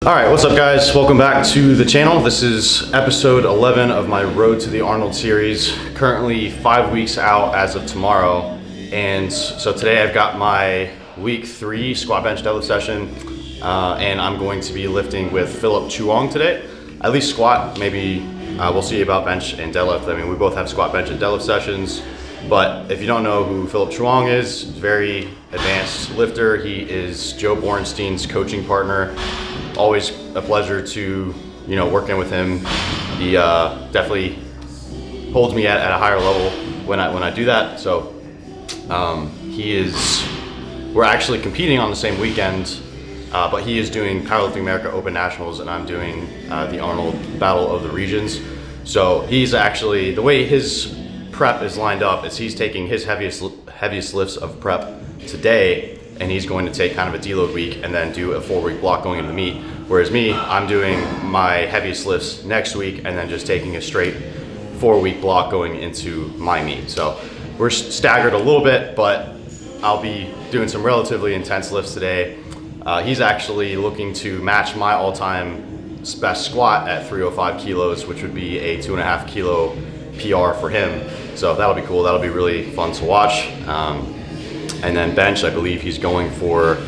All right, what's up guys? Welcome back to the channel. This is episode 11 of my Road to the Arnold series. Currently 5 weeks out as of tomorrow. And so today I've got my week 3 squat bench deadlift session. And I'm going to be lifting with Philip Chuong today. At least squat, maybe we'll see about bench and deadlift. I mean, we both have squat, bench, and deadlift sessions. But if you don't know who Philip Chuong is, very advanced lifter. He is Joe Bornstein's coaching partner. Always a pleasure to, working with him. He definitely holds me at a higher level when I do that. So we're actually competing on the same weekend, but he is doing Powerlifting America Open Nationals and I'm doing the Arnold Battle of the Regions. So he's actually, the way his prep is lined up is he's taking his heaviest lifts of prep today, and he's going to take kind of a deload week and then do a 4-week block going into the meet. Whereas me, I'm doing my heaviest lifts next week and then just taking a straight 4-week block going into my meet. So we're staggered a little bit, but I'll be doing some relatively intense lifts today. He's actually looking to match my all-time best squat at 305 kilos, which would be a 2.5 kilo PR for him. So that'll be cool. That'll be really fun to watch. And then bench, I believe he's going for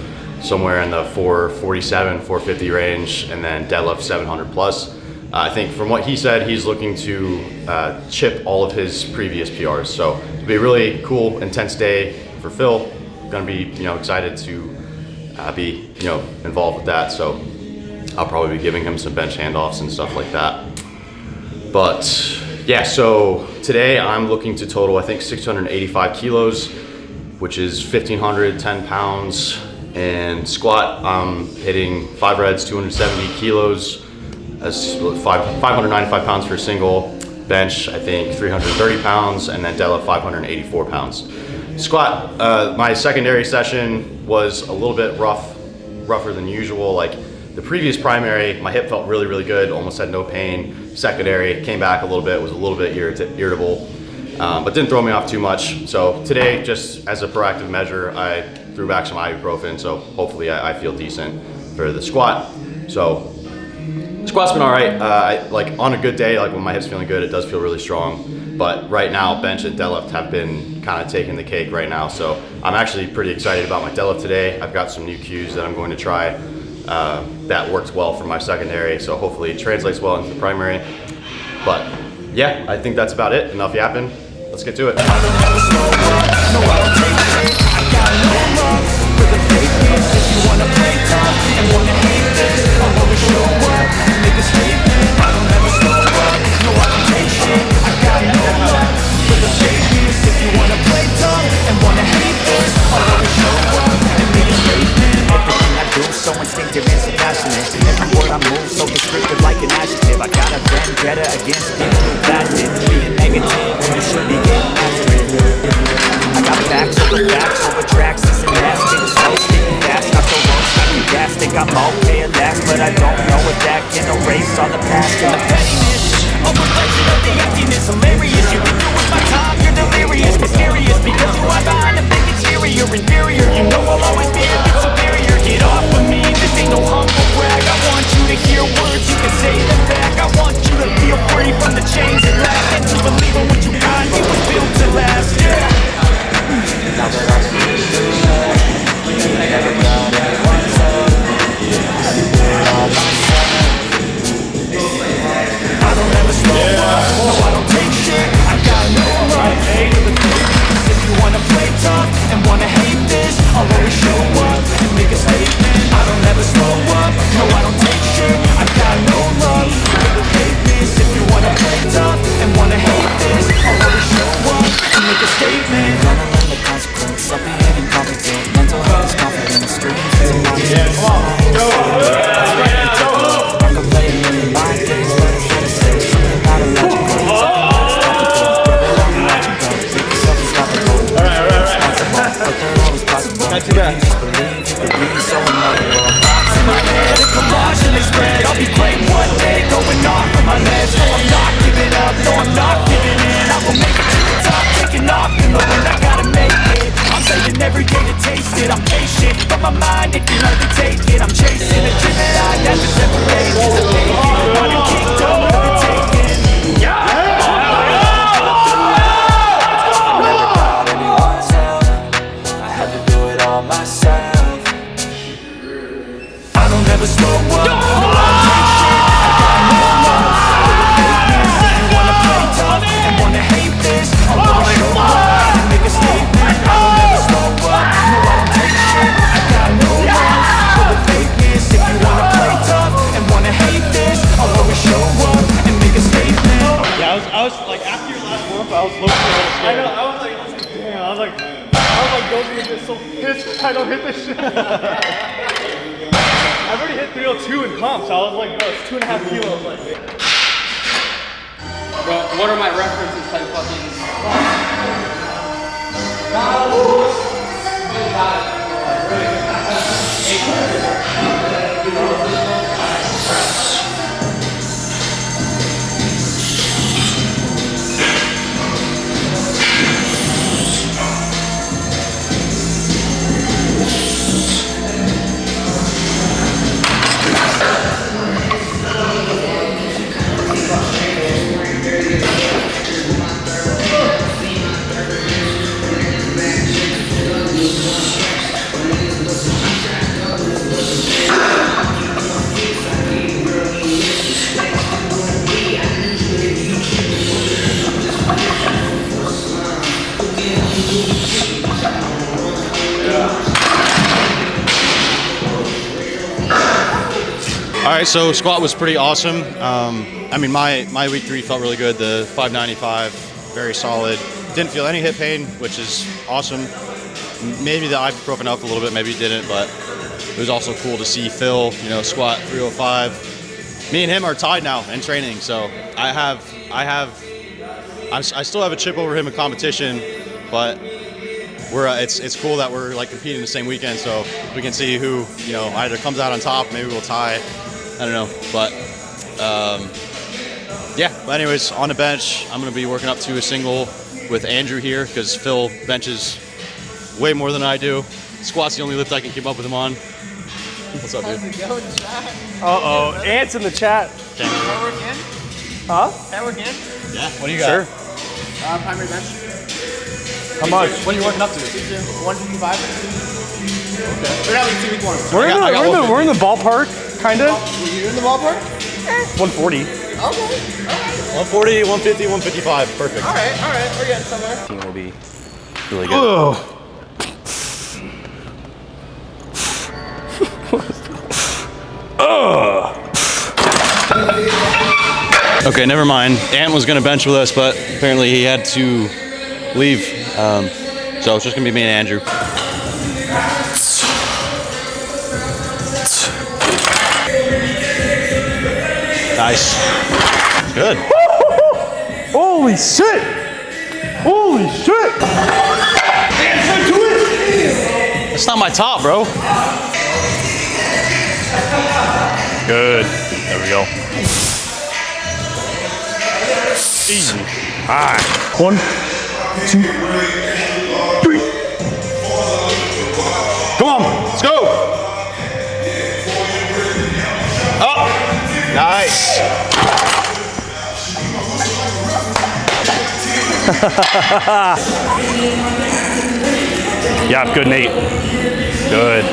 somewhere in the 447, 450 range, and then deadlift 700 plus. I think from what he said, he's looking to chip all of his previous PRs. So it'll be a really cool, intense day for Phil. Gonna be, excited to be, involved with that. So I'll probably be giving him some bench handoffs and stuff like that. But yeah, so today I'm looking to total, I think 685 kilos, which is 1,510 pounds. And squat, I'm hitting 5 reps, 270 kilos. That's 595 pounds for a single. Bench, I think 330 pounds, and then deadlift 584 pounds. Squat, my secondary session was a little bit rougher than usual. Like the previous primary, my hip felt really, really good, almost had no pain. Secondary, came back a little bit, was a little bit irritable, but didn't throw me off too much. So today, just as a proactive measure, I threw back some ibuprofen, so hopefully I feel decent for the squat. So squat's been all right. Like on a good day, like when my hip's feeling good, it does feel really strong. But right now, bench and deadlift have been kind of taking the cake right now. So I'm actually pretty excited about my deadlift today. I've got some new cues that I'm going to try that worked well for my secondary. So hopefully it translates well into the primary. But yeah, I think that's about it. Enough yapping. Let's get to it. So instinctive and so passionate. Every word I move so descriptive like an adjective. I got a vendetta against it. That's it. Being negative when you should be getting after it. I got facts over tracks. This and that. Speaking slow, speaking fast. Not so low, speaking fast. Think I'm okay at last, but I don't know if that can erase all the past. And the pettiness, a reflection of the emptiness. Hilarious. You think you're with my time, you're delirious. Mysterious because you are behind a big interior. Inferior. You know I'll always be a bit superior. Get off of me, this ain't no humble brag. I want you to hear words, you can say them back. I want you to feel free from the chains that lack, and to believe in what you got, it was built to last, yeah. Now that I see you, I never got anyone I don't ever slow up, no I don't take shit. I got no right, hey to the things. If you wanna play tough and wanna hate this, I'll always show up and make a statement. I don't ever slow up. show up. No, I don't take shit, I got no love for the fakeness. If you wanna play tough and wanna hate this, I'll always show up and make a statement. I will never slow up, no I don't take shit, I got no love for the fakeness. If you wanna play tough and wanna hate this, I'll always show up and make a statement. Yeah, I was like, after your last warm-up, I was looking a little scared. I know, I was like, damn, I was like, going to get so pissed I don't hit this shit. I've already hit 302 in comp, so I was like, bro, it's 2.5 kilos. Like, bro, what are my references type fucking... All right, so squat was pretty awesome. I mean, my week 3 felt really good. The 595, very solid. Didn't feel any hip pain, which is awesome. Maybe the ibuprofen helped a little bit, maybe it didn't, but it was also cool to see Phil, you know, squat 305. Me and him are tied now in training, so I still have a chip over him in competition, but it's cool that we're like competing the same weekend, so we can see who, you know, either comes out on top, maybe we'll tie. I don't know, but yeah. But anyways, on the bench, I'm gonna be working up to a single with Andrew here because Phil benches way more than I do. Squat's the only lift I can keep up with him on. What's up, dude? uh-oh, Ant's in the chat. Can I work in? Huh? Can I work in? Yeah. What do you got? Sure. Primary bench. How much? What are you working up to? 155. Okay. We're having 2 week ones. We're in the ballpark, kind of. You in the ballpark? 140. Okay. All right. 140, 150, 155. Perfect. All right. We're getting somewhere. Team will be really good. Okay, never mind. Ant was gonna bench with us, but apparently he had to leave. So it's just gonna be me and Andrew. Nice. Good. Holy shit! Holy shit! That's not my top, bro. Good. There we go. Easy. All right. 1, 2, 3. Come on, let's go. Up. Nice. Yeah, good, Nate. Good.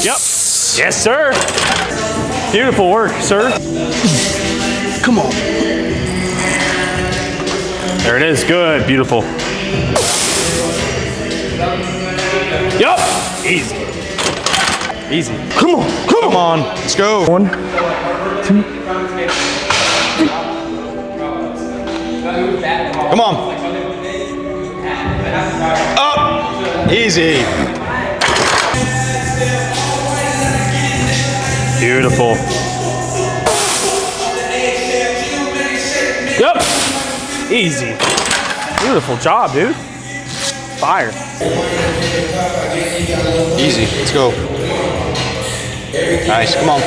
Yep. Yes, sir. Beautiful work, sir. Come on. There it is. Good. Beautiful. Yep. Easy. Easy. Come on. Come on. Let's go. 1, 2. Come on. Up. Easy. Beautiful. Yep. Easy. Beautiful job, dude. Fire. Easy. Let's go. Nice. Come on.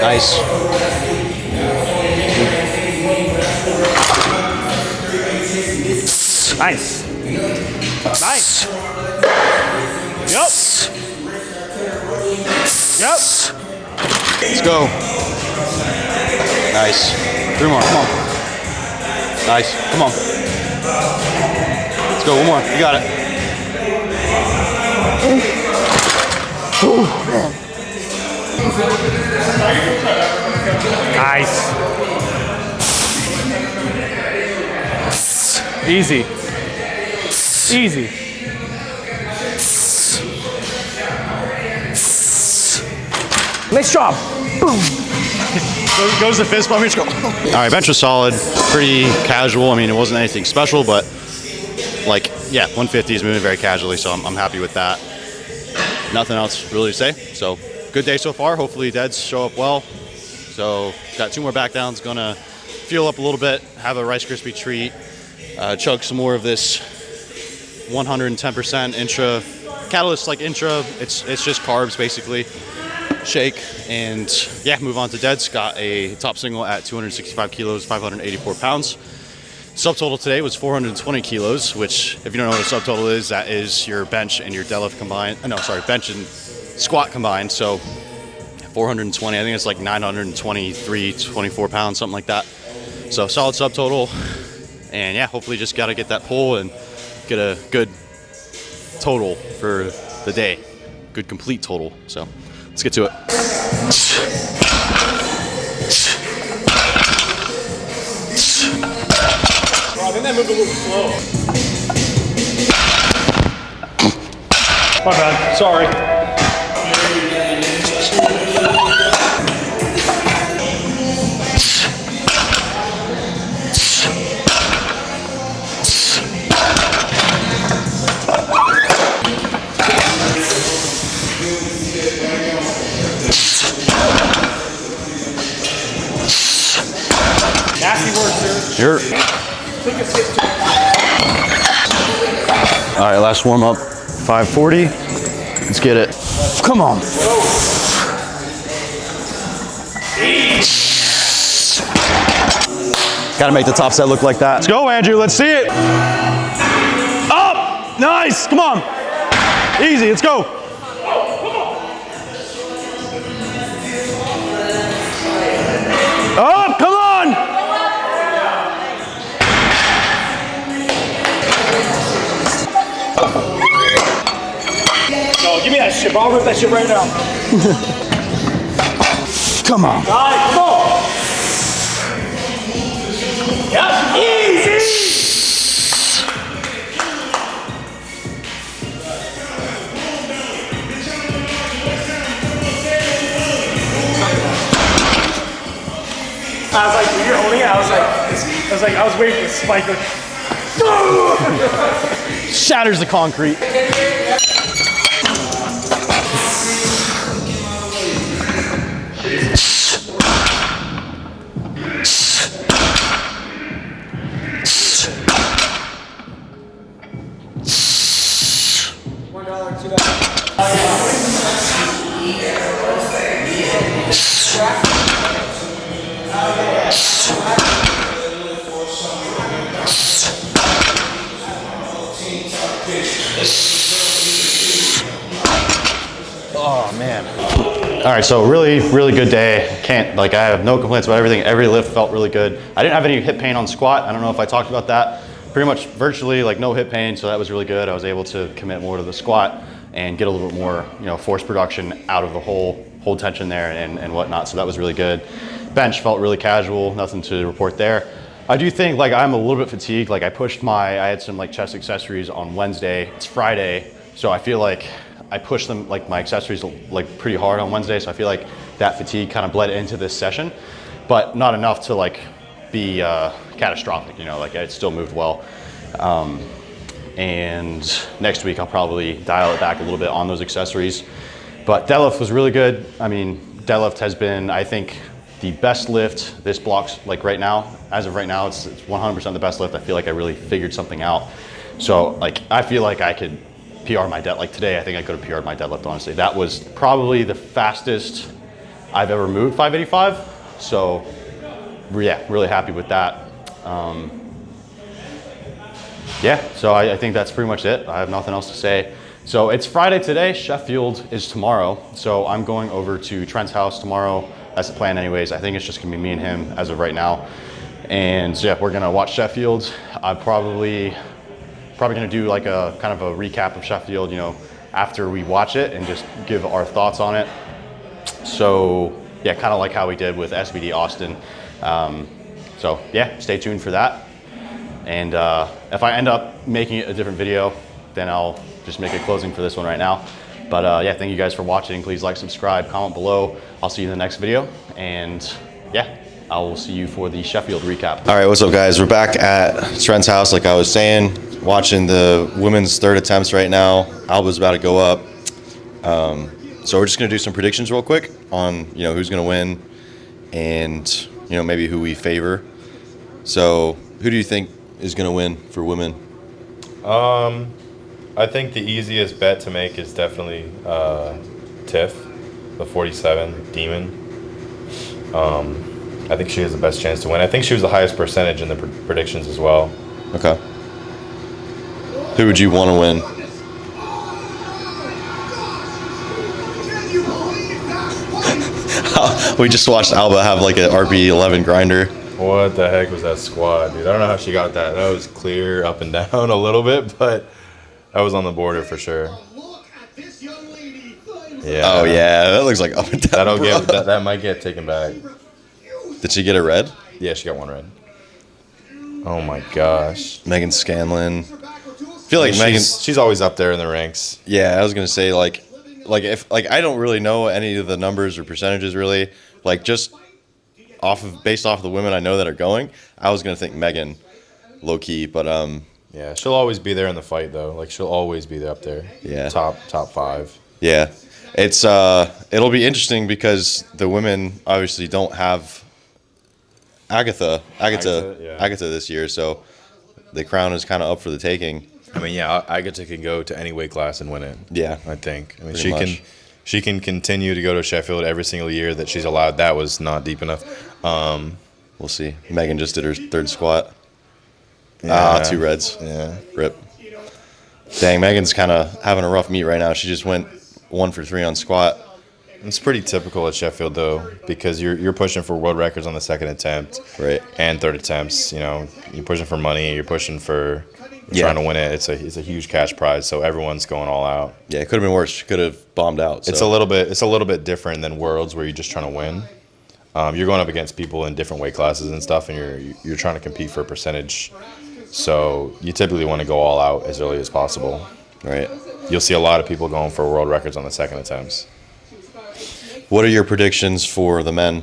Nice. Nice. Nice. Yep. Yep. Let's go. Nice. 3 more. Come on. Nice. Come on. Let's go. 1 more. You got it. Nice. Easy. Easy. Nice job. Boom. Goes the fist bump. We just go. All right, bench was solid, pretty casual. I mean, it wasn't anything special, but like, yeah, 150 is moving very casually, so I'm happy with that. Nothing else really to say. So good day so far. Hopefully Deads show up well. So got 2 more back downs. Gonna fuel up a little bit, have a Rice Krispie treat, chug some more of this 110% intra catalyst, like intra. It's just carbs basically. Shake, and yeah, move on to Deads. Got a top single at 265 kilos, 584 pounds. Subtotal today was 420 kilos, which, if you don't know what a subtotal is, that is your bench and your deadlift combined. No, sorry, bench and squat combined. So 420, I think it's like 923, 24 pounds, something like that. So solid subtotal, and yeah, hopefully just got to get that pull and get a good total for the day, good complete total. So let's get to it. I think that moved a little slow. My bad. Sorry. Nasty work, sir. Here. All right, last warm up, 540. Let's get it. Come on. Got to make the top set look like that. Let's go, Andrew. Let's see it. Up. Nice. Come on. Easy. Let's go. Up. Come on. No, give me that shit, bro. I'll rip that shit right now. Come on. All right, come on. Yep, easy. I was like, when you're holding it, I was waiting for the spike. Shatters the concrete. Oh man. All right, so really good day. I have no complaints about everything. Every lift felt really good. I didn't have any hip pain on squat. I don't know if I talked about that. Pretty much virtually like no hip pain, so that was really good. I was able to commit more to the squat and get a little bit more, force production out of the hold tension there and whatnot. So that was really good. Bench felt really casual, nothing to report there. I do think I'm a little bit fatigued. I had some chest accessories on Wednesday. It's Friday, so I feel like I pushed them, my accessories pretty hard on Wednesday. So I feel like that fatigue kind of bled into this session, but not enough to be catastrophic. It still moved well. And next week I'll probably dial it back a little bit on those accessories. But deadlift was really good. I mean, deadlift has been, I think, the best lift this block's right now. As of right now, it's 100% the best lift. I feel like I really figured something out. So I feel like I could PR my deadlift. Today, I think I could have PR'd my deadlift, honestly. That was probably the fastest I've ever moved 585. So yeah, really happy with that. Yeah, so I think that's pretty much it. I have nothing else to say. So it's Friday today, Sheffield is tomorrow. So I'm going over to Trent's house tomorrow. That's the plan anyways. I think it's just gonna be me and him as of right now. And so yeah, we're gonna watch Sheffield. I'm probably gonna do a kind of a recap of Sheffield, after we watch it and just give our thoughts on it. So yeah, kind of like how we did with SBD Austin. So yeah, stay tuned for that. And if I end up making it a different video, then I'll just make a closing for this one right now. But yeah, thank you guys for watching. Please like, subscribe, comment below. I'll see you in the next video. And yeah, I will see you for the Sheffield recap. All right, what's up guys? We're back at Trent's house, like I was saying, watching the women's third attempts right now. Alba's about to go up. So we're just gonna do some predictions real quick on, who's gonna win and, maybe who we favor. So who do you think is gonna win for women? I think the easiest bet to make is definitely Tiff, the 47 Demon. I think she has the best chance to win. I think she was the highest percentage in the predictions as well. Okay. Who would you want to win? We just watched Alba have like an RB11 grinder. What the heck was that squat, dude? I don't know how she got that. That was clear up and down a little bit, but that was on the border for sure. Yeah. Oh yeah, that looks like up and down. That might get taken back. Did she get a red? Yeah, she got one red. Oh my gosh. Megan Scanlon. I feel like she's always up there in the ranks. Yeah, I was gonna say if I don't really know any of the numbers or percentages really. Like just based off of the women I know that are going, I was gonna think Megan, low key, but yeah, she'll always be there in the fight though. Like she'll always be up there. Yeah. Top 5. Yeah. It's it'll be interesting because the women obviously don't have Agatha this year, so the crown is kind of up for the taking. I mean, yeah, Agatha can go to any weight class and win it. Yeah, I think. I mean, she can continue to go to Sheffield every single year that she's allowed. That was not deep enough. We'll see. Megan just did her third squat. Yeah. 2 reds. Yeah. Rip. Dang, Megan's kind of having a rough meet right now. She just went 1 for 3 on squat. It's pretty typical at Sheffield though, because you're pushing for world records on the second attempt, right, and third attempts. You're pushing for money. You're pushing for trying to win it. It's a huge cash prize, so everyone's going all out. Yeah, it could have been worse. She could have bombed out. So. It's a little bit different than Worlds where you're just trying to win. You're going up against people in different weight classes and stuff, and you're trying to compete for a percentage. So you typically want to go all out as early as possible. Right. You'll see a lot of people going for world records on the second attempts. What are your predictions for the men?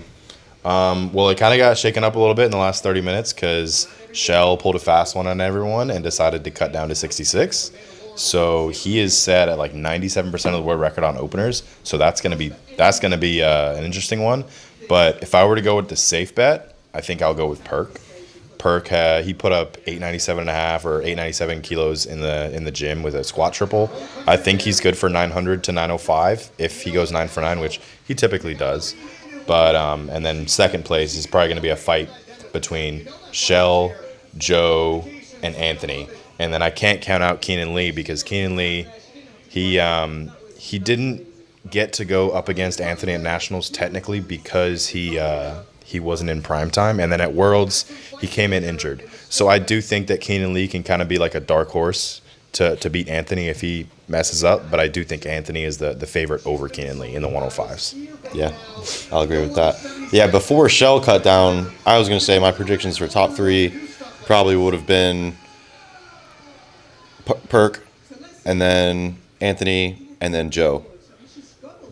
Well, it kind of got shaken up a little bit in the last 30 minutes because Shell pulled a fast one on everyone and decided to cut down to 66. So he is set at like 97% of the world record on openers. So that's gonna be an interesting one. But if I were to go with the safe bet, I think I'll go with Perk. Perk, he put up 897.5 or 897 kilos in the gym with a squat triple. I think he's good for 900 to 905 if he goes 9 for 9, which he typically does. But and then second place is probably going to be a fight between Shell, Joe, and Anthony. And then I can't count out Keenan Lee because Keenan Lee, he didn't get to go up against Anthony at Nationals technically because he wasn't in prime time, and then at Worlds he came in injured. So I do think that Keenan Lee can kind of be like a dark horse to beat Anthony if he messes up, but I do think Anthony is the favorite over Keenan Lee in the 105s. Yeah, I'll agree with that. Yeah, before Shell cut down, I was going to say my predictions for top 3 probably would have been Perk, and then Anthony, and then Joe.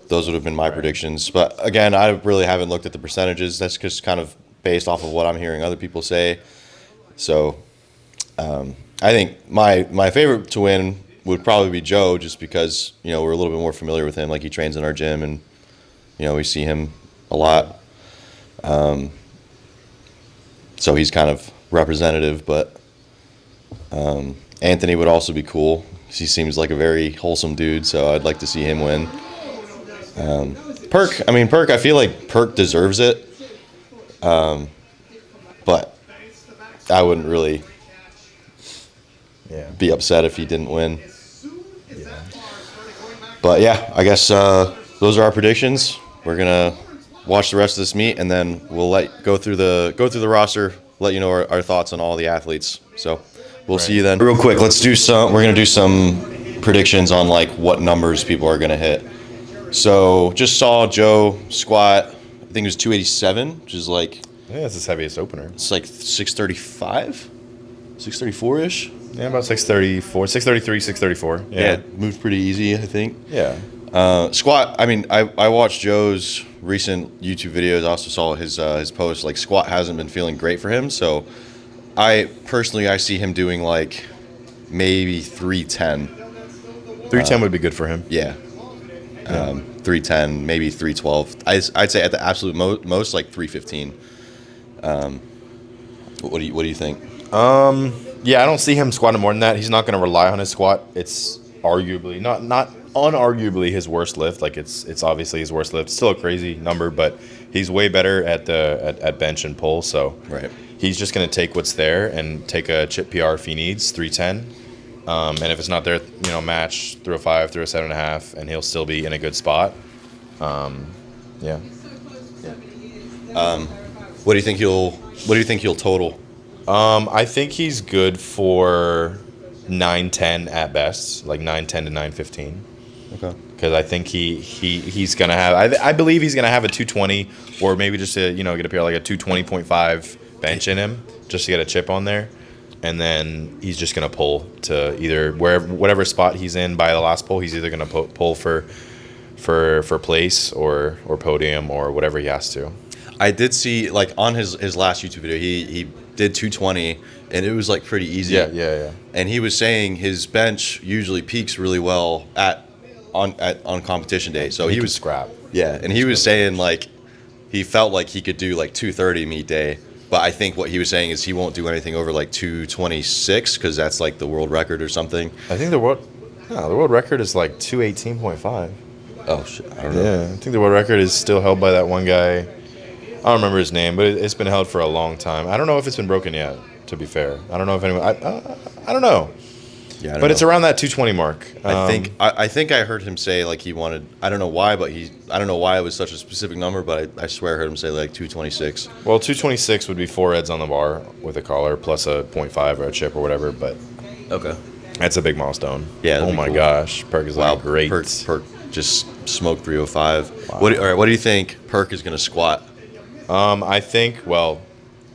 Those would have been my predictions. But again, I really haven't looked at the percentages. That's just kind of based off of what I'm hearing other people say. So I think my favorite to win would probably be Joe, just because, we're a little bit more familiar with him. Like, he trains in our gym, and, we see him a lot. So he's kind of representative. But Anthony would also be cool. He seems like a very wholesome dude, so I'd like to see him win. Perk, I feel like Perk deserves it, but I wouldn't really be upset if he didn't win. Yeah. But yeah, I guess those are our predictions. We're gonna watch the rest of this meet, and then we'll go through the roster, let you know our thoughts on all the athletes. So we'll see you then. Real quick, we're gonna do some predictions on like what numbers people are gonna hit. So just saw Joe squat. I think it was 287, which is like Yeah, it's his heaviest opener. it's like 635, 634 ish. Yeah, about 634, 633, 634. Yeah, it moved pretty easy, I think. Yeah. Squat. I mean, I watched Joe's recent YouTube videos. I also saw his post. Like squat hasn't been feeling great for him. So I see him doing like maybe 310. 310 would be good for him. Yeah. 310, maybe 312. I'd say at the absolute most like 315. What do you think? Yeah, I don't see him squatting more than that. He's not going to rely on his squat. It's arguably not unarguably his worst lift. Like it's obviously his worst lift. Still a crazy number, but he's way better at bench and pull. So Right. he's just going to take what's there and take a chip PR if he needs 310. And if it's not there, match through a 5, through a 7.5, and he'll still be in a good spot. Yeah. What do you think he'll total? I think he's good for 910 at best, like 910 to 915. Okay. Because I think he's gonna have. I believe he's gonna have a 220, or maybe just get a pair like a 220.5 bench in him, just to get a chip on there, and then he's just gonna pull to either whatever spot he's in by the last pull. He's either gonna pull for place or podium or whatever he has to. I did see like on his last YouTube video, he did 220 and it was like pretty easy. Yeah. And he was saying his bench usually peaks really well on competition day. So he was scrap. Yeah, and he was saying like he felt like he could do like 230 meet day, but I think what he was saying is he won't do anything over like 226 because that's like the world record or something. I think the world record is like 218.5. Oh shit, I don't know. Yeah, I think the world record is still held by that one guy. I don't remember his name, but it's been held for a long time. I don't know if it's been broken yet, to be fair. I don't know if anyone... I don't know. Yeah, but it's around that 220 mark. I think I heard him say like he wanted... I don't know why, but I don't know why it was such a specific number, but I swear I heard him say like 226. Well, 226 would be 4 heads on the bar with a collar plus a 0.5 or a chip or whatever, but... Okay. That's a big milestone. Yeah, oh my cool. gosh. Perk is looking great. Perk just smoked 305. Wow. All right, what do you think Perk is going to squat? I think,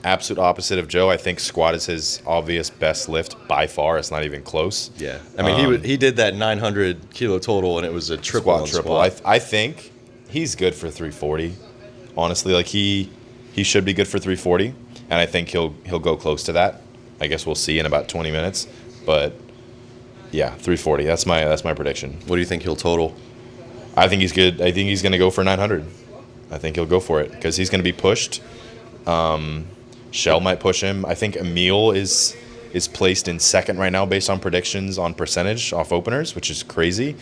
absolute opposite of Joe. I think squat is his obvious best lift by far. It's not even close. Yeah. I mean, he did that 900 kilo total, and it was a triple. Triple. I think he's good for 340. Honestly, like he should be good for 340, and I think he'll go close to that. I guess we'll see in about 20 minutes, but yeah, 340. That's my prediction. What do you think he'll total? I think he's good. I think he's going to go for 900. I think he'll go for it because he's going to be pushed. Shell might push him. I think Emil is placed in second right now based on predictions on percentage off openers, which is crazy.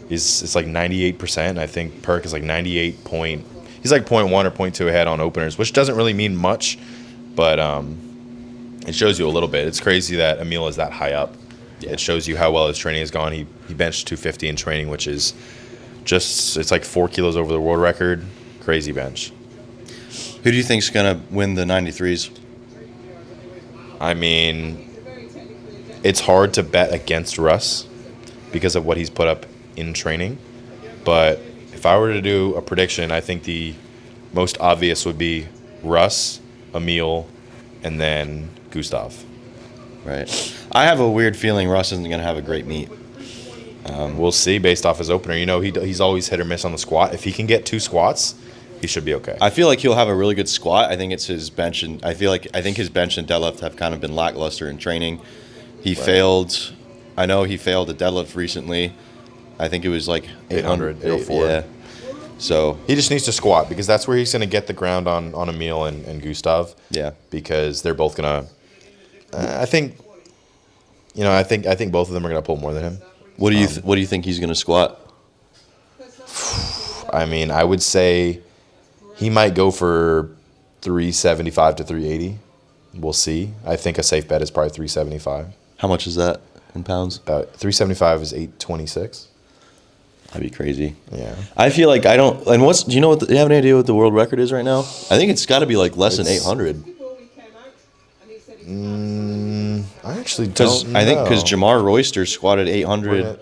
It's like 98%. I think Perk is like 98 point. He's like 0.1 or 0.2 ahead on openers, which doesn't really mean much, but it shows you a little bit. It's crazy that Emil is that high up. Yeah. It shows you how well his training has gone. He benched 250 in training, which is it's like 4 kilos over the world record. Crazy bench. Who do you think is going to win the 93s? I mean, it's hard to bet against Russ because of what he's put up in training. But if I were to do a prediction, I think the most obvious would be Russ, Emil, and then Gustav. Right. I have a weird feeling Russ isn't going to have a great meet. We'll see based off his opener. He's always hit or miss on the squat. If he can get 2 squats, he should be okay. I feel like he'll have a really good squat. I think it's his bench, and I think his bench and deadlift have kind of been lackluster in training. He failed. I know he failed a deadlift recently. I think it was like 804. Yeah. So he just needs to squat because that's where he's going to get the ground on Emil and Gustav. Yeah. Because they're both going to. I think both of them are going to pull more than him. What do you think he's going to squat? I mean, I would say he might go for 375 to 380. We'll see. I think a safe bet is probably 375. How much is that in pounds? 375 is 826. That'd be crazy. Yeah. I feel like I don't. And do you know do you have any idea what the world record is right now? I think it's got to be like less than 800. I actually don't know. I think because Jamar Royster squatted 800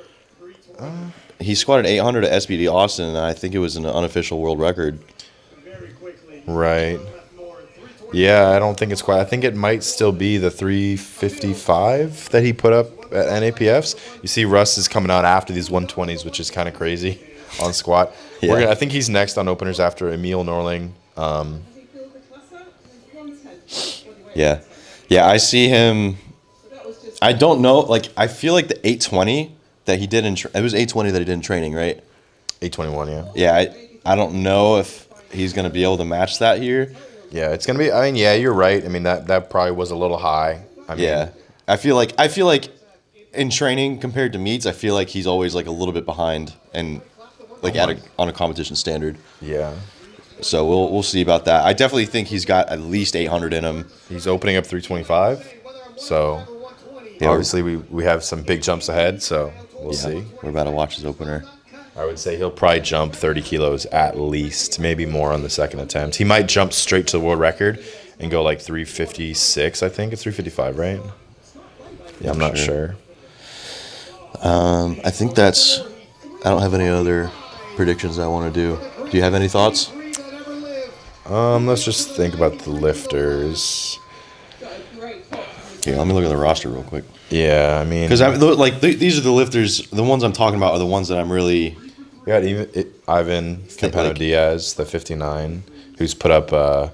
He squatted 800 at SBD Austin, and I think it was an unofficial world record. Right. Yeah, I don't think it's quite. I think it might still be the 355 that he put up at NAPFs. You see, Russ is coming out after these 120s, which is kind of crazy on squat. Yeah. I think he's next on openers after Emil Norling. Yeah. Yeah, I see him. I don't know. Like, I feel like the 820 that he did it was 820 that he did in training, right? 821, yeah. Yeah, I don't know if he's going to be able to match that here. Yeah, it's gonna be. I mean, yeah, you're right. I mean, that probably was a little high. I mean, Yeah. I feel like in training compared to meets, I feel like he's always like a little bit behind and like on a competition standard. yeah. So we'll see about that. I definitely think he's got at least 800 in him. He's opening up 325, so obviously we have some big jumps ahead. So we'll see. We're about to watch his opener. I would say he'll probably jump 30 kilos at least, maybe more on the second attempt. He might jump straight to the world record and go like 356. I think it's 355, right? Yeah, I'm not sure. I think that's. I don't have any other predictions I want to do. Do you have any thoughts? Let's just think about the lifters. Here, let me look at the roster real quick. Yeah, I mean, Because these are the lifters. The ones I'm talking about are the ones that I'm really. we got Ivan Campano Diaz, the 59, who's put up.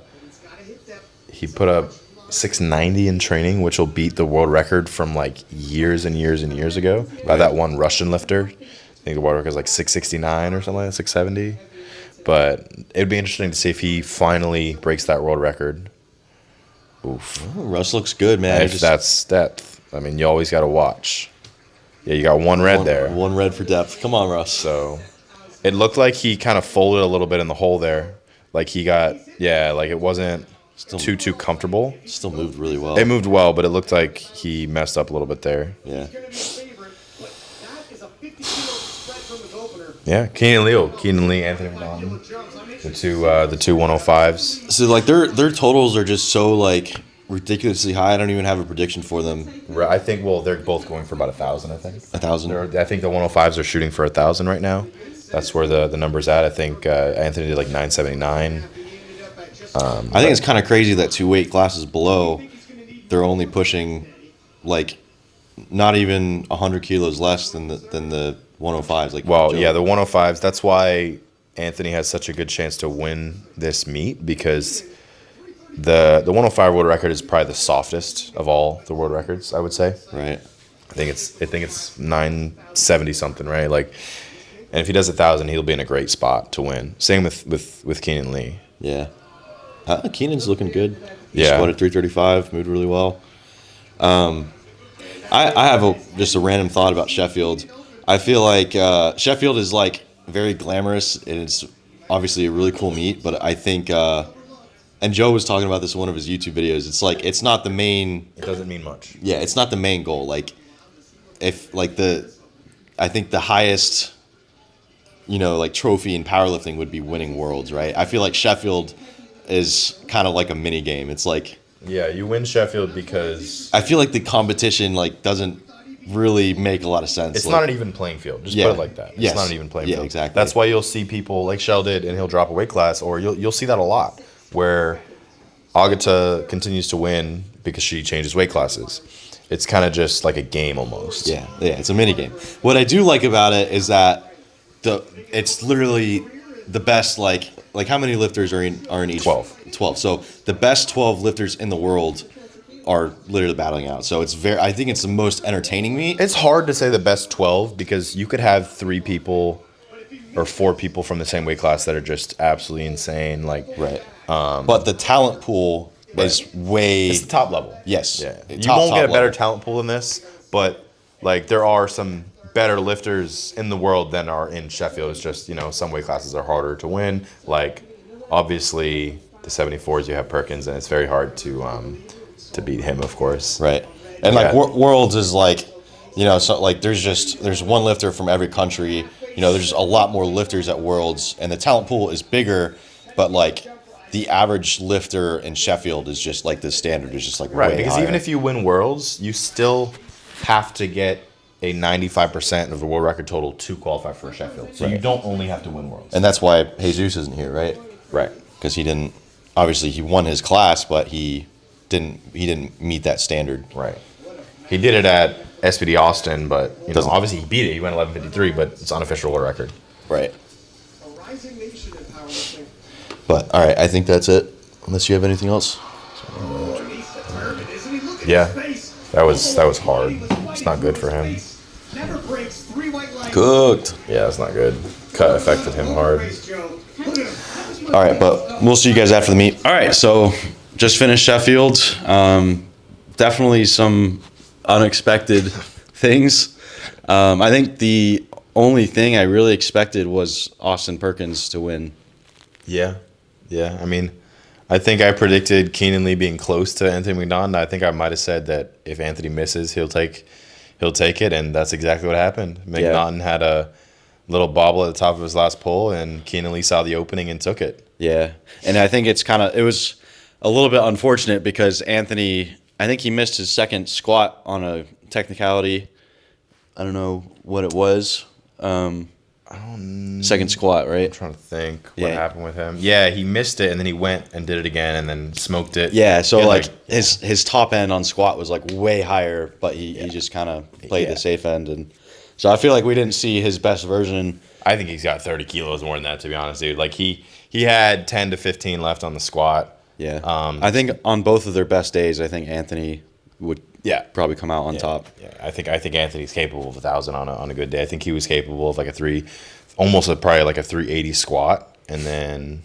He put up 690 in training, which will beat the world record from like years and years and years ago by that one Russian lifter. I think the world record is like 669 or something like that, 670. But it'd be interesting to see if he finally breaks that world record. Oof. Oh, Russ looks good, man. If that's depth, I mean, you always got to watch. Yeah, you got one red there. One red for depth. Come on, Russ. So it looked like he kind of folded a little bit in the hole there. Like he got, like it wasn't too comfortable. Still moved really well. It moved well, but it looked like he messed up a little bit there. Yeah. Yeah, Keenan Lee, Anthony McDonald, the two 105s. So like their totals are just so like ridiculously high. I don't even have a prediction for them. I think they're both going for about 1,000. I think 1,000. I think the 105s are shooting for 1,000 right now. That's where the number's at. I think Anthony did like 979. I think it's kind of crazy that 2 weight classes below, they're only pushing like not even 100 kilos less than the 105s. Like, well, yeah, the 105s. That's why Anthony has such a good chance to win this meet, because the 105 world record is probably the softest of all the world records, I would say. Right. I think it's 970 something, right? Like, and if he does 1,000, he'll be in a great spot to win. Same with Keenan Lee. Yeah. Keenan's looking good. He Yeah. squatted 335, moved really well. I have just a random thought about Sheffield. I feel like Sheffield is like very glamorous, and it's obviously a really cool meet. But I think, and Joe was talking about this in one of his YouTube videos. It's like it's not the main. It doesn't mean much. Yeah, it's not the main goal. Like, if like I think the highest, like trophy in powerlifting would be winning worlds, right? I feel like Sheffield is kind of like a mini game. It's like. Yeah, you win Sheffield because I feel like the competition doesn't really make a lot of sense. it's not an even playing field. Just put it like that. Yes. It's not an even playing field. Yeah, exactly. That's why you'll see people like Shell did, and he'll drop a weight class, or you'll see that a lot, where Agata continues to win because she changes weight classes. It's kind of just like a game almost. Yeah, it's a mini game. What I do like about it is that it's literally the best like how many lifters are in each? 12. So the best 12 lifters in the world are literally battling out. So I think it's the most entertaining meet. It's hard to say the best 12 because you could have 3 people or 4 people from the same weight class that are just absolutely insane. Like, right. But the talent pool is way. It's the top level. Yes. Yeah. You Top won't get a better level. talent pool than this, but like there are some better lifters in the world than are in Sheffield. It's just, some weight classes are harder to win. Like, obviously, the 74s, you have Perkins, and it's very hard to beat him, of course. Right. And like Worlds is like, so like there's one lifter from every country. There's a lot more lifters at Worlds, and the talent pool is bigger, but like the average lifter in Sheffield is just like the standard is just like Right, way because higher. even if you win Worlds, you still have to get a 95% of the world record total to qualify for a Sheffield. So you don't only have to win worlds. And that's why Jesus isn't here, right? Right. Because he didn't. Obviously, he won his class, but he didn't meet that standard. Right. He did it at SPD Austin, but obviously he beat it. He went 11:53, but it's unofficial world record. Right. But all right, I think that's it. Unless you have anything else. Yeah, that was hard. It's not good for him. Cooked. Yeah, it's not good. Cut affected him hard. All right, but we'll see you guys after the meet. All right, so just finished Sheffield. Definitely some unexpected things. I think the only thing I really expected was Austin Perkins to win. Yeah. I mean, I think I predicted Keenan Lee being close to Anthony McNaughton. I think I might have said that if Anthony misses, he'll take it, and that's exactly what happened. McNaughton had a little bobble at the top of his last pull, and Keenan Lee saw the opening and took it. Yeah, and I think it was a little bit unfortunate because Anthony, I think he missed his second squat on a technicality. I don't know what it was. Second squat, right? I'm trying to think what happened with him. Yeah, he missed it, and then he went and did it again, and then smoked it. Yeah, so his top end on squat was like way higher, but he just kind of played the safe end, and so I feel like we didn't see his best version. I think he's got 30 kilos more than that, to be honest, dude. Like he had 10 to 15 left on the squat. Yeah, I think on both of their best days, I think Anthony would probably come out on top. Yeah, I think Anthony's capable of 1,000 on a good day. I think he was capable of like probably like a 380 squat, and then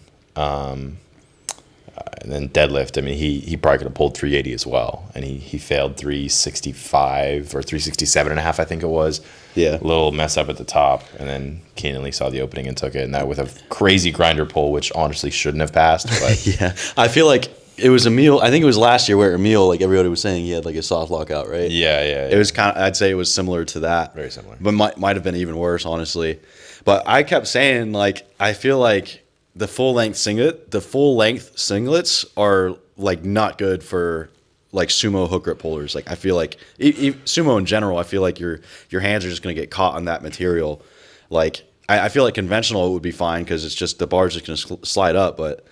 deadlift. I mean, he probably could have pulled 380 as well, and he failed 365 or 367 and a half, I think it was. Yeah, a little mess up at the top, and then Keenan Lee saw the opening and took it, and that with a crazy grinder pull, which honestly shouldn't have passed. But yeah, I feel like it was Emil. I think it was last year where Emil, like everybody was saying, he had like a soft lockout, right? Yeah. It was I'd say it was similar to that. Very similar, but might have been even worse, honestly. But I kept saying, like, I feel like the full length singlets are like not good for like sumo hook grip pullers. Like I feel like sumo in general, I feel like your hands are just gonna get caught on that material. Like I feel like conventional would be fine because it's just the bar's just gonna slide up. But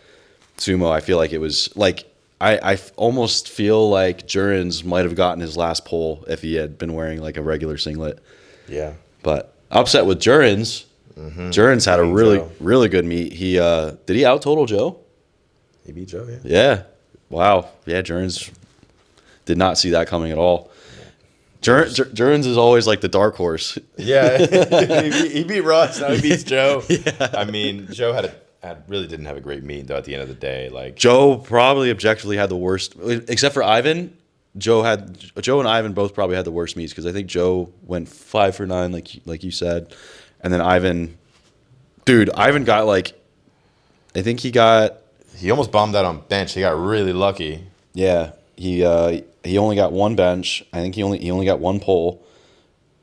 sumo, I feel like it was like I almost feel like Jurens might have gotten his last pull if he had been wearing like a regular singlet. Yeah, but upset with Jurens. Mm-hmm. Jurens had a really good meet. He did he out total Joe? He beat Joe, yeah. Yeah. Wow. Yeah, Jurens did not see that coming at all. Jurens is always like the dark horse. Yeah. he beat Russ, now he beats Joe. Yeah. I mean, Joe really didn't have a great meet though at the end of the day. Like Joe probably objectively had the worst, except for Ivan. Joe and Ivan both probably had the worst meets because I think Joe went 5 for 9, like you said. And then Ivan got like, I think he almost bombed out on bench. He got really lucky. Yeah, he only got one bench. I think he only got one pull,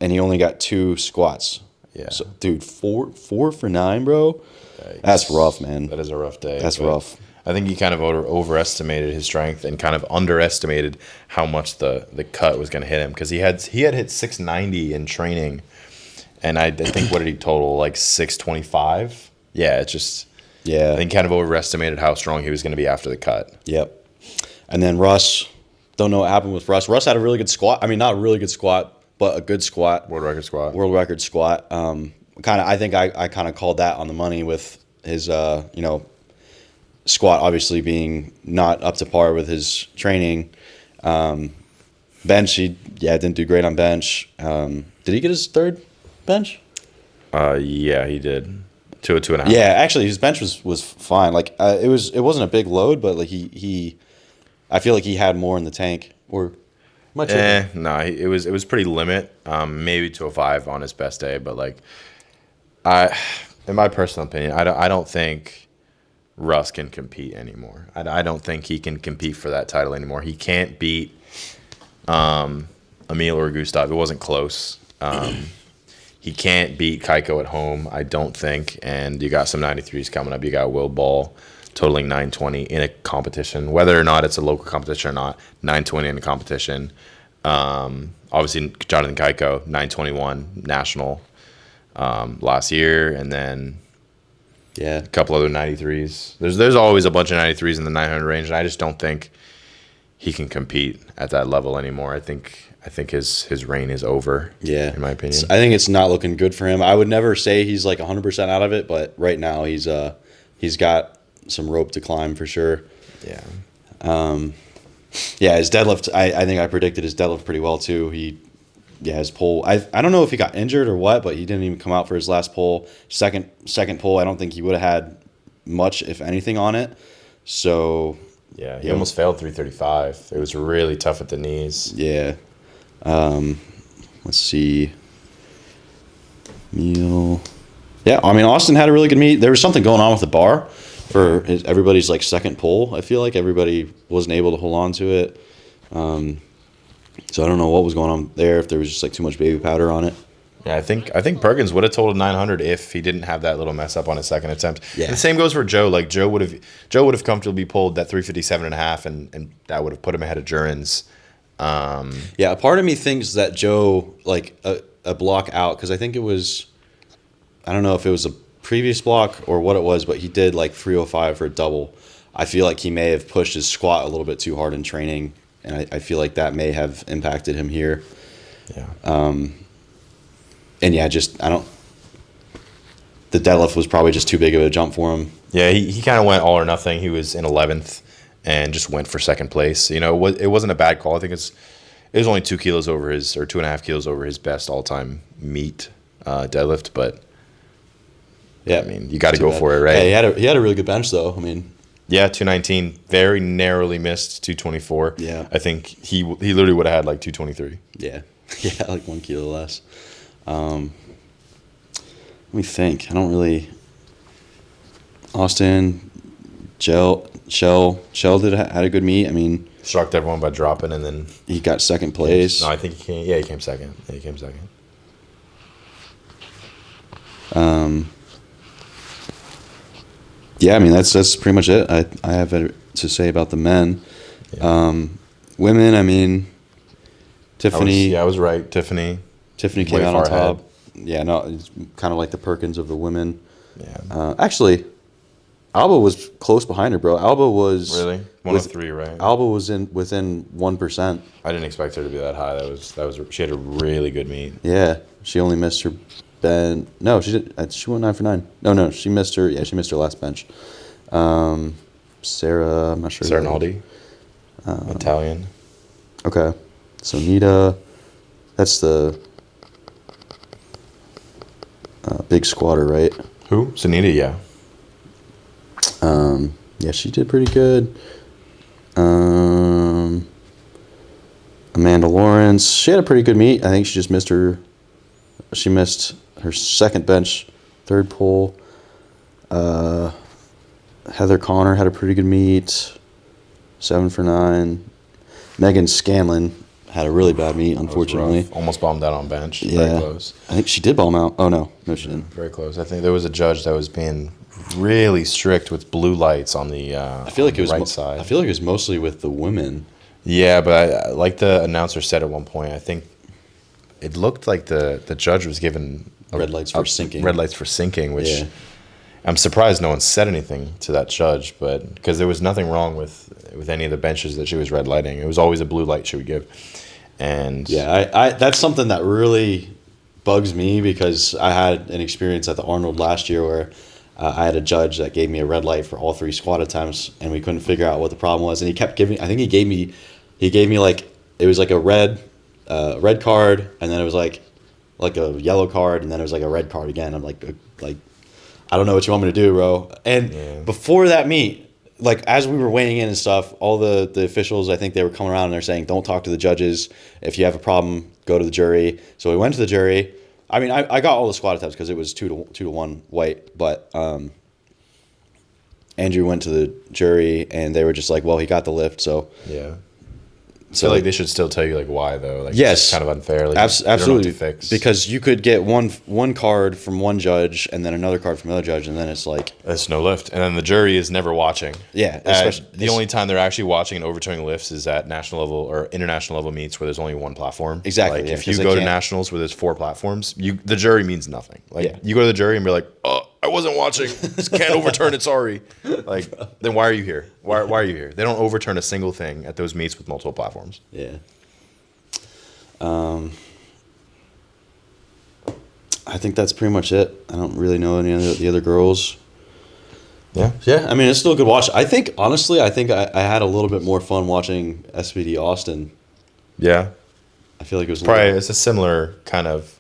and he only got 2 squats. Yeah. So, dude, 4 for 9, bro. Yikes. That's rough, man. That is a rough day. That's rough. I think he kind of overestimated his strength and kind of underestimated how much the cut was going to hit him because he had hit 690 in training. And I think, what did he total? Like 625? Yeah, it's just... Yeah. I think kind of overestimated how strong he was going to be after the cut. Yep. And then Russ, don't know what happened with Russ. Russ had a really good squat. I mean, not a really good squat, but a good squat. World record squat. I think I kind of called that on the money with his, squat obviously being not up to par with his training. Bench, he didn't do great on bench. Did he get his third bench? Yeah, he did. 2.5. Yeah, actually, his bench was fine. Like it wasn't a big load, but like he I feel like he had more in the tank. Or much. No, it was pretty limit. Maybe 205 on his best day, but like in my personal opinion, I don't think Russ can compete anymore. I don't think he can compete for that title anymore. He can't beat Emil or Gustav. It wasn't close. He can't beat Kaiko at home, I don't think. And you got some 93s coming up. You got Will Ball totaling 920 in a competition, whether or not it's a local competition or not. 920 in a competition. Obviously, Jonathan Kaiko, 921 national last year, and then Yeah. a couple other 93s. There's always a bunch of 93s in the 900 range, and I just don't think he can compete at that level anymore. I think his reign is over. Yeah. in my opinion. I think it's not looking good for him. I would never say he's like 100% out of it, but right now he's got some rope to climb for sure. Yeah. Yeah, his deadlift, I think I predicted his deadlift pretty well too. His pull, I don't know if he got injured or what, but he didn't even come out for his last pull. Second pull, I don't think he would have had much, if anything, on it. So Yeah, he almost failed 335. It was really tough at the knees. yeah. Let's see. Meal. Yeah, I mean, Austin had a really good meet. There was something going on with the bar for everybody's like second pull. I feel like everybody wasn't able to hold on to it. So I don't know what was going on there, if there was just like too much baby powder on it. Yeah, I think Perkins would have totaled 900 if he didn't have that little mess up on his second attempt. Yeah. The same goes for Joe. Like Joe would have comfortably pulled that 357.5, and that would have put him ahead of Jurin's. Yeah, a part of me thinks that Joe, like a block out, because I think it was, I don't know if it was a previous block or what it was, but he did like 305 for a double. I feel like he may have pushed his squat a little bit too hard in training, and I feel like that may have impacted him here. Yeah. And yeah, the deadlift was probably just too big of a jump for him. Yeah, he kind of went all or nothing. He was in 11th and just went for second place. You know, it wasn't a bad call. I think it was only 2 kilos over his, or 2.5 kilos over his best all-time meet deadlift. But yeah, I mean, you got to go for it, right? Hey, he had a really good bench though. I mean, yeah, 219, very narrowly missed 224. Yeah. I think he literally would have had like 223. yeah, like 1 kilo less. Let me think. I don't really. Austin, Shell had a good meet. I mean, Shocked everyone by dropping, and then he got second place. No, I think he came. Yeah, he came second. Yeah, he came second. Yeah, I mean that's pretty much it. I have to say about the men. Yeah. Women, I mean, Tiffany. I was right. Tiffany Tiffany came way out on far top. ahead. Yeah, no, it's kind of like the Perkins of the women. Yeah. Actually, Alba was close behind her, bro. Alba was Really? 103, right? Alba was within 1%. I didn't expect her to be that high. That was. She had a really good meet. Yeah, she only missed her bench. No, she did. She went 9 for 9. No, she missed her. Yeah, she missed her last bench. Sarah, I'm not sure. Sarah Naldi, Italian. Okay, so Nita, that's the big squatter, right? Who? Sunita, yeah. Yeah, she did pretty good. Amanda Lawrence, she had a pretty good meet. I think she missed her second bench, third pull. Heather Connor had a pretty good meet, 7 for 9. Megan Scanlon had a really bad meet, unfortunately. Almost bombed out on bench. Yeah, Very close. I think she did bomb out. Oh no, she didn't. Very close. I think there was a judge that was being really strict with blue lights on the I feel like it was right side. I feel like it was mostly with the women. Yeah, but like the announcer said at one point, I think it looked like the judge was given Red lights for sinking. Red lights for sinking, which Yeah. I'm surprised no one said anything to that judge, but because there was nothing wrong with any of the benches that she was red lighting. It was always a blue light she would give. And Yeah, I that's something that really bugs me, because I had an experience at the Arnold last year where I had a judge that gave me a red light for all 3 squat attempts, and we couldn't figure out what the problem was. And he kept giving. I think he gave me like, it was like a red card, and then it was like a yellow card, and then it was like a red card again. I'm like I don't know what you want me to do, bro. And before that meet, like as we were weighing in and stuff, all the officials, I think they were coming around and they're saying, don't talk to the judges. If you have a problem, go to the jury. So we went to the jury. I mean, I got all the squat attempts because it was 2 to 1 white, but Andrew went to the jury and they were just like, well, he got the lift, so yeah. I feel like they should still tell you like why though. Like yes, it's kind of unfair. Like, absolutely. Fix. Because you could get one card from one judge and then another card from another judge, and then it's like it's no lift, and then the jury is never watching. Yeah, the only time they're actually watching and overturning lifts is at national level or international level meets where there's only one platform. Exactly. Like yeah, if you go to nationals where there's 4 platforms, the jury means nothing. Like you go to the jury and be like, oh, I wasn't watching. Just can't overturn it. Sorry. Like then why are you here? Why are you here? They don't overturn a single thing at those meets with multiple platforms. Yeah. I think that's pretty much it. I don't really know any of the other girls. Yeah. Yeah, I mean, it's still a good watch. I think, honestly, I had a little bit more fun watching SBD Austin. Yeah. I feel like it was it's a similar kind of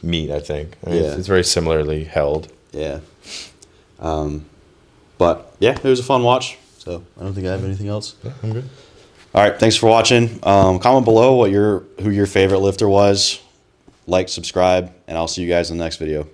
meet, I think. I mean, it's very similarly held. Yeah. But, yeah, it was a fun watch. So, I don't think I have anything else. Yeah, I'm good. All right, thanks for watching. Comment below who your favorite lifter was. Like, subscribe, and I'll see you guys in the next video.